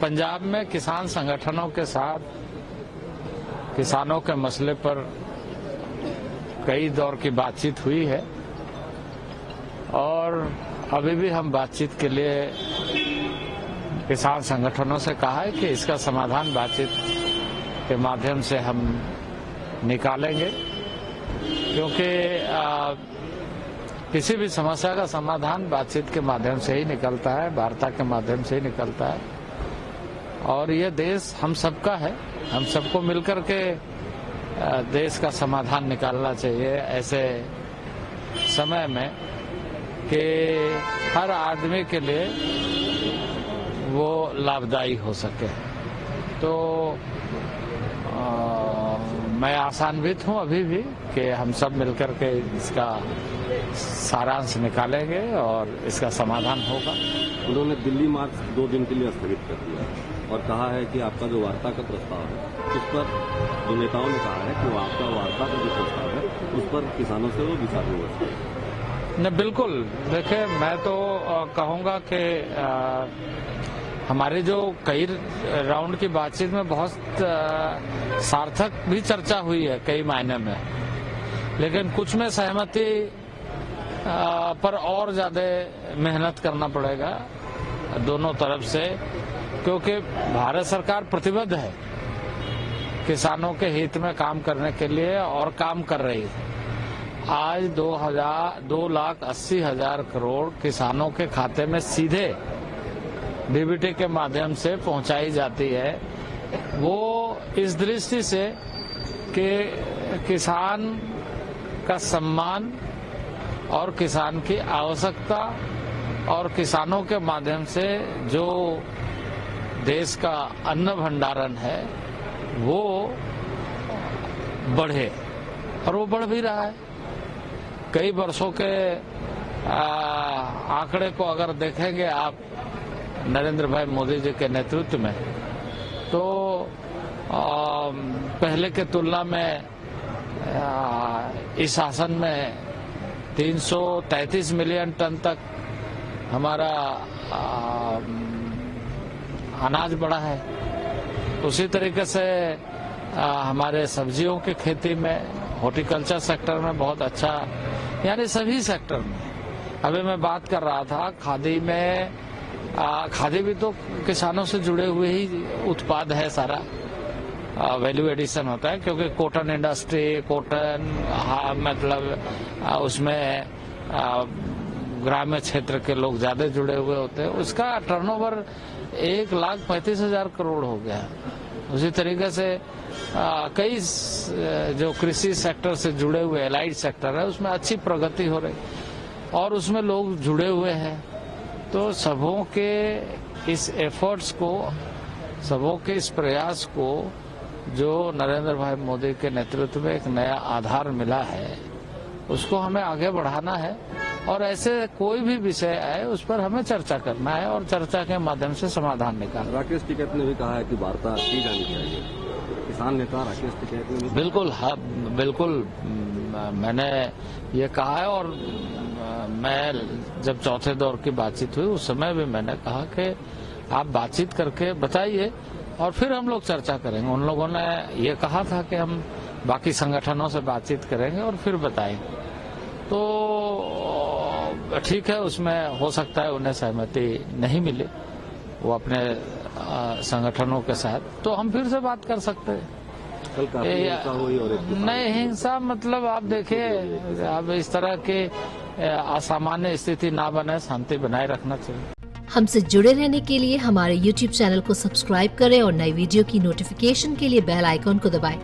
पंजाब में किसान संगठनों के साथ किसानों के मसले पर कई दौर की बातचीत हुई है और अभी भी हम बातचीत के लिए किसान संगठनों से कहा है कि इसका समाधान बातचीत के माध्यम से हम निकालेंगे, क्योंकि किसी भी समस्या का समाधान बातचीत के माध्यम से ही निकलता है, वार्ता के माध्यम से ही निकलता है। और ये देश हम सबका है, हम सबको मिलकर के देश का समाधान निकालना चाहिए ऐसे समय में कि हर आदमी के लिए वो लाभदायी हो सके। तो मैं आशान्वित हूँ अभी भी कि हम सब मिलकर के इसका सारांश निकालेंगे और इसका समाधान होगा। उन्होंने दिल्ली मार्च 2 दिन के लिए स्थगित कर दिया और कहा है कि आपका जो वार्ता का प्रस्ताव है उस पर जो नेताओं ने कहा है कि वो आपका वार्ता का जो प्रस्ताव है उस पर किसानों से वो विचार विमर्श। न बिल्कुल, देखिए मैं तो कहूँगा कि हमारी जो कई राउंड की बातचीत में बहुत सार्थक भी चर्चा हुई है कई मायने में, लेकिन कुछ में सहमति पर और ज्यादा मेहनत करना पड़ेगा दोनों तरफ से, क्योंकि भारत सरकार प्रतिबद्ध है किसानों के हित में काम करने के लिए और काम कर रही है। आज 2,80,000 करोड़ किसानों के खाते में सीधे डीबीटी के माध्यम से पहुंचाई जाती है। वो इस दृष्टि से कि किसान का सम्मान और किसान की आवश्यकता और किसानों के माध्यम से जो देश का अन्न भंडारण है वो बढ़े, और वो बढ़ भी रहा है। कई वर्षों के आंकड़े को अगर देखेंगे आप नरेंद्र भाई मोदी जी के नेतृत्व में, तो पहले के तुलना में इस शासन में 333 मिलियन टन तक हमारा अनाज बढ़ा है। उसी तरीके से हमारे सब्जियों की खेती में, हॉर्टिकल्चर सेक्टर में बहुत अच्छा, यानी सभी सेक्टर में। अभी मैं बात कर रहा था खादी में, खादी भी तो किसानों से जुड़े हुए ही उत्पाद है, सारा वैल्यू एडिशन होता है, क्योंकि कॉटन इंडस्ट्री, कॉटन मतलब उसमें ग्रामीण क्षेत्र के लोग ज्यादा जुड़े हुए होते हैं। उसका टर्नओवर 1,35,000 करोड़ हो गया। उसी तरीके से कई जो कृषि सेक्टर से जुड़े हुए एलाइड सेक्टर है उसमें अच्छी प्रगति हो रही और उसमें लोग जुड़े हुए हैं। तो सबों के इस एफर्ट्स को, सबों के इस प्रयास को जो नरेंद्र भाई मोदी के नेतृत्व में एक नया आधार मिला है, उसको हमें आगे बढ़ाना है और ऐसे कोई भी विषय आए उस पर हमें चर्चा करना है और चर्चा के माध्यम से समाधान निकालना। राकेश टिकैत ने भी कहा है कि वार्ता की जानी चाहिए। किसान नेता राकेश टिकैत ने बिल्कुल, हाँ बिल्कुल, मैंने ये कहा है और मैं जब चौथे दौर की बातचीत हुई उस समय भी मैंने कहा कि आप बातचीत करके बताइए और फिर हम लोग चर्चा करेंगे। उन लोगों ने ये कहा था कि हम बाकी संगठनों से बातचीत करेंगे और फिर बताएंगे। तो ठीक है, उसमें हो सकता है उन्हें सहमति नहीं मिले वो अपने संगठनों के साथ, तो हम फिर से बात कर सकते हैं। नहीं, हिंसा मतलब आप देखिए, अब इस तरह की असामान्य स्थिति ना बने, शांति बनाए रखना चाहिए। हमसे जुड़े रहने के लिए हमारे YouTube चैनल को सब्सक्राइब करें और नई वीडियो की नोटिफिकेशन के लिए बेल आइकॉन को दबाएं।